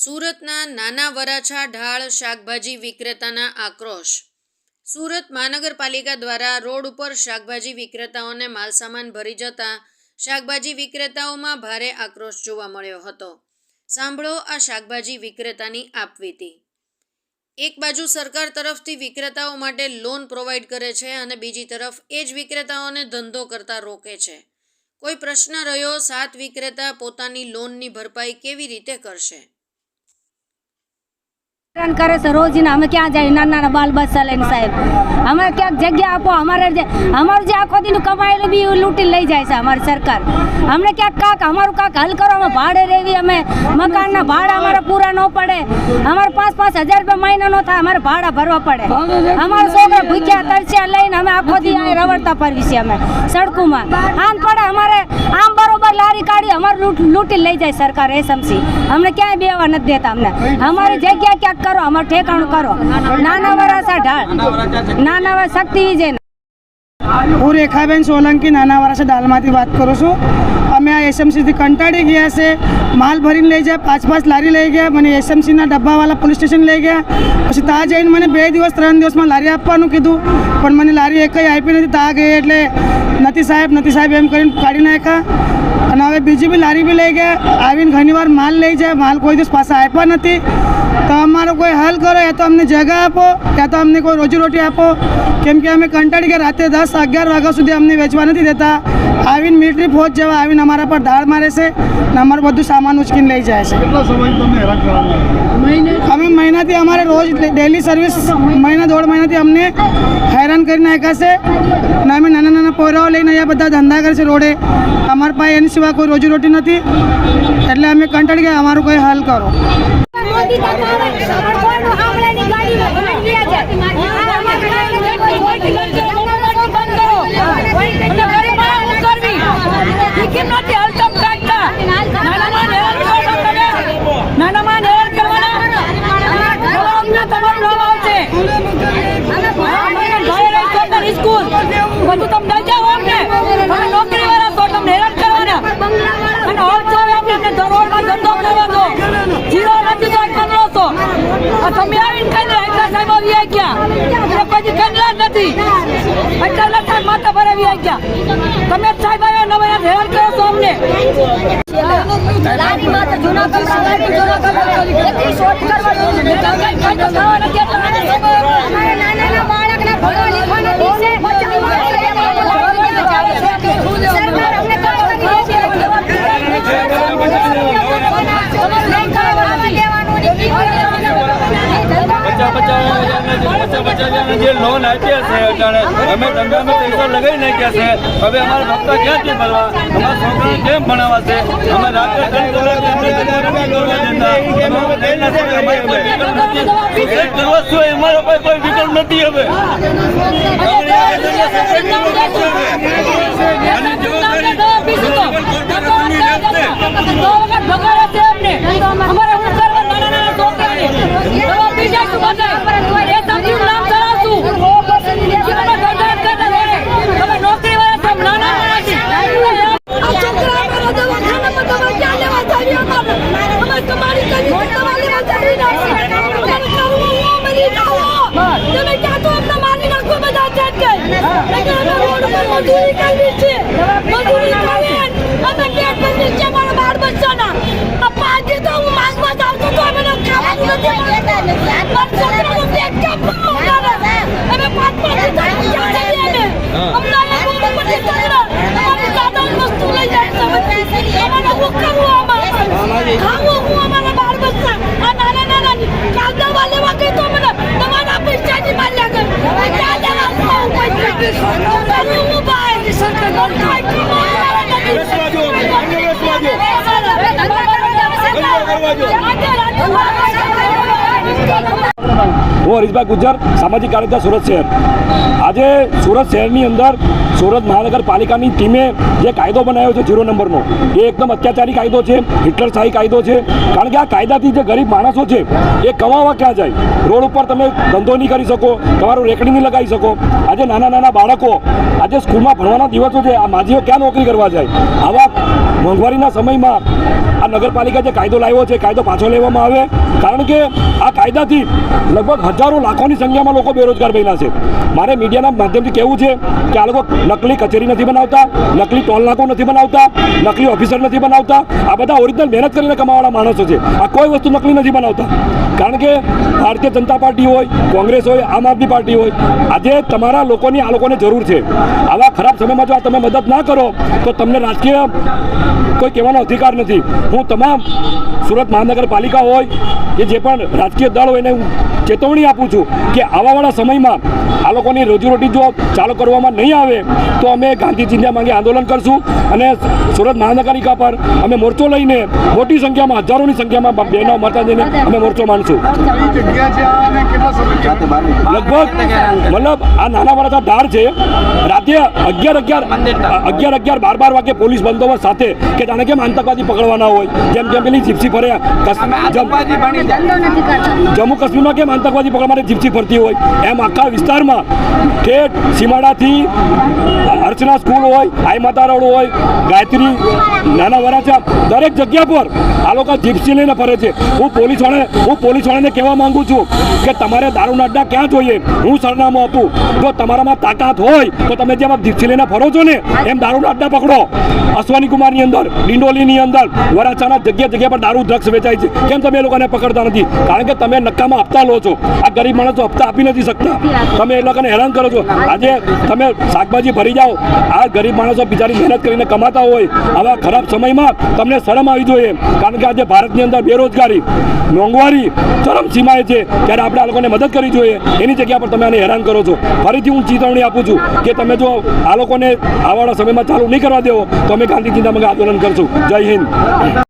સુરતના નાના વરાછા ઢાળ શાકભાજી વિક્રેતાના આક્રોશ। સુરત મહાનગરપાલિકા દ્વારા રોડ ઉપર શાકભાજી વિક્રેતાઓને માલસામાન ભરી જતા શાકભાજી વિક્રેતાઓમાં ભારે આક્રોશ જોવા મળ્યો હતો। સાંભળો આ શાકભાજી વિક્રેતાની આપવીતી। એક બાજુ સરકાર તરફથી વિક્રેતાઓ માટે લોન પ્રોવાઈડ કરે છે અને બીજી તરફ એ જ વિક્રેતાઓને ધંધો કરતા રોકે છે। કોઈ પ્રશ્ન રહ્યો, 7 વિક્રેતા પોતાની લોનની ભરપાઈ કેવી રીતે કરશે? करे से रोज ना हमें क्या जाए नाना बाल बच्चा लेने साहेब हमें क्या जगह आपो हमारे जो आखो दिन कमाए भी लूटी लई जाए से हमारी सरकार। हमने क्या काक हमारू काक हल करो, हमें भाड़े रेवी हमें मकान ना भाड़ा हमारा पूरा न पड़े, हमारे 5-5 हजार रुपया महीना न था, हमारे भाड़ा भरवा पड़े। हमारे छोकरा भूख्या तरसिया लईने हमें आखो दी रवड़ता पर विषय हमें सड़कों में आन पड़े, हमारे आम बरोबर लारी काढ़ी हमारे लूटी लई जाए सरकार। एसएमसी हमने क्या बेवा नहीं देता, हमने हमारी जगह क्या करो, हमारे ठेकाणु करो। नाना वराछा ढाल नाना शक्ति विजय હું રેખાબેન સોલંકી નાના વરાછા ઢાલમાંથી વાત કરું છું। અમે આ એસએમસીથી કંટાળી ગયા છે, માલ ભરીને લઈ જાય, 5-5 લારી લઈ ગયા, મને એસએમસીના ડબ્બાવાળા પોલીસ સ્ટેશન લઈ ગયા। પછી ત્યાં જઈને મને 2 દિવસ 3 દિવસમાં લારી આપવાનું કીધું, પણ મને લારી એકઈ આપી નથી। ત્યાં ગઈ એટલે નથી સાહેબ એમ કરીને કાઢી નાખ્યા। અને હવે બીજી બી લારી બી લઈ ગયા, આવીને ઘણીવાર માલ લઈ જાય, માલ કોઈ દિવસ પાછા આપ્યા નથી। તો અમારો કોઈ હલ કરો, યા તો અમને જગા આપો, યા તો અમને કોઈ રોજીરોટી આપો, કેમ કે અમે કંટાળી ગયા। રાતે 10-11 વાગ્યા સુધી અમને વેચવા નથી દેતા। આવીને મિલિટરી ફોજ જેવા આવીને અમારા પર ધાડ મારે છે ને અમારું બધું સામાન ઉચકીને લઈ જાય છે। કેટલો સમય તમને હેરાન કરવાના? અમે મહિનાથી અમારે રોજ ડેલી સર્વિસ મહિના 1.5 મહિનાથી અમને હેરાન કરી નાખ્યા છે ને અમે નાના પોરાઓ લઈને અહીંયા બધા ધંધા કરે છે રોડે। અમારા પાસે એની સિવાય કોઈ રોજીરોટી નથી, એટલે અમે કંટાળી ગયા। અમારું કોઈ હલ કરો। તમે આવીને કઈ એટલા સાહેબ આવી ગયા, પછી કંડલા નથી, એટલા લખા માથા પર આવી ગયા। તમે સાહેબ આવ્યા નવા હેરાન કરો છો અમને। લાડી માં તો જૂના કપડા લાડી જૂના કપડા એટલી શોર્ટ કરવાનું કઈ તો ખાવા નથી એટલે અમારે નાના બાળકને ભણો લીખવાનો દીસે સરકાર અમને જે લોન આપી છે અમે ધંધામાં પૈસા લગાવી નાખ્યા છે। હવે અમારા ભક્તો ક્યાંથી ભરવા, અમારા છોકરાને કેમ ભણાવવા છે? અમે રાત્રે 3 કલાક અમારો કોઈ વિકલ્પ નથી। હવે હું હરીશભાઈ ગુજ્જર, સામાજિક કાર્યકર્તા, સુરત શહેર। આજે સુરત શહેરની અંદર સુરત મહાનગરપાલિકાની ટીમે જે કાયદો બનાવ્યો છે 0 નંબરનો, એ એકદમ અત્યાચારી કાયદો છે, હિટલરશાહી કાયદો છે। કારણ કે આ કાયદાથી જે ગરીબ માણસો છે એ કમાવા ક્યાં જાય? રોડ ઉપર તમે ધંધો નહીં કરી શકો, તમારું રેકડી નહીં લગાવી શકો। આજે નાના બાળકો આજે સ્કૂલમાં ભણવાના દિવસો છે, આ માજીઓ ક્યાં નોકરી કરવા જાય? આવા મોંઘવારીના સમયમાં આ નગરપાલિકા જે કાયદો લાવ્યો છે કાયદો પાછો લેવામાં આવે, કારણ કે આ કાયદાથી લગભગ હજારો લાખોની સંખ્યામાં લોકો બેરોજગાર બન્યા છે. મારે મીડિયાના માધ્યમથી કહેવું છે કે આ લોકો નકલી કચેરી નથી બનાવતા, નકલી ટોલ નાકો નથી બનાવતા, નકલી ઓફિસર નથી બનાવતા. આ બધા ઓરિજિનલ મહેનત કરીને કમાવાળા માણસો છે. આ કોઈ વસ્તુ નકલી નથી બનાવતા. કારણ કે ભારતીય જનતા પાર્ટી હોય, કોંગ્રેસ હોય, આમ આદમી પાર્ટી હોય, આજે તમારા લોકોની આ લોકોને જરૂર છે. આવા ખરાબ સમયમાં જો આ તમે મદદ ના કરો તો તમને રાજકીય કોઈ કહેવાનો અધિકાર નથી. હું તમામ સુરત મહાનગરપાલિકા હોય કે જે પણ રાજકીય દળ હોય એને હું ચેતવણી આપું છું કે આવાવાળા સમયમાં આ લોકોની રોજીરોટી જો ચાલુ કરવામાં નહીં આવે તો અમે ગાંધી ચિંધ્યા માંગે આંદોલન કરશું અને સુરત મહાનગરપાલિકા પર અમે મોરચો લઈને મોટી સંખ્યામાં હજારોની સંખ્યામાં બહેનો મળતા જઈને અમે મોરચો માનશું. લગભગ મતલબ આ નાના વરાછા ઢાળ છે. રાતે 11 12 વાગે પોલીસ બંદોબસ્ત સાથે કે જાણે કેમ આતંકવાદી પકડવાના હોય, જેમ જેમ પેલી જીપ્સી ફરે જમ્મુ કાશ્મીરમાં કેમ આતંકવાદી પકડવા માટે જીપ્સી ફરતી હોય, એમ આખા વિસ્તારમાં ઠેઠ સીમાડાથી અર્ચના સ્કૂલ હોય, આઈ માતા રોડ હોય, ગાયત્રી, નાના વરાછા, દરેક જગ્યા પર આ લોકો જીપ્સી લઈને ફરે છે. હું પોલીસવાળાને કહેવા માંગુ છું કે તમારે દારૂના અડ્ડા ક્યાં જોઈએ, હું સરનામું આપું. જો તમારામાં તાકાત હોય તો તમે જેમ જીપ્સી લઈને ફરો છો ને એમ દારૂના અડ્ડા પકડો. અશ્વની કુમારની અંદર, ડિંડોલીની અંદર, વરાછાના જગ્યા પર દારૂ ડ્રગ્સ વેચાય છે. કેમ તમે એ લોકોને પકડતા નથી? કારણ કે તમે નક્કામાં હપ્તા લો છો. આ ગરીબ માણસો હપ્તા આપી નથી શકતા. તમે એ લોકોને હેરાન કરો છો. આજે તમે શાકભાજી ભરી જાઓ, આ ગરીબ માણસો બિચારી મહેનત કરીને કમાતા હોય. આવા ખરાબ સમયમાં તમને શરમ આવી જોઈએ, કારણ કે આજે ભારતની અંદર બેરોજગારી, મોંઘવારી ચરમ સીમાએ છે. ત્યારે આપણે આ લોકોને મદદ કરવી જોઈએ. એની જગ્યા પર તમે આને હેરાન કરો છો. ફરીથી હું ચેતવણી આપું છું કે તમે જો આ લોકોને આવાળા સમયમાં ચાલુ નહીં કરવા દેવો તો અમે ગાંધી ચિંતા માંગે આંદોલન કરશું. જય હિન્દ.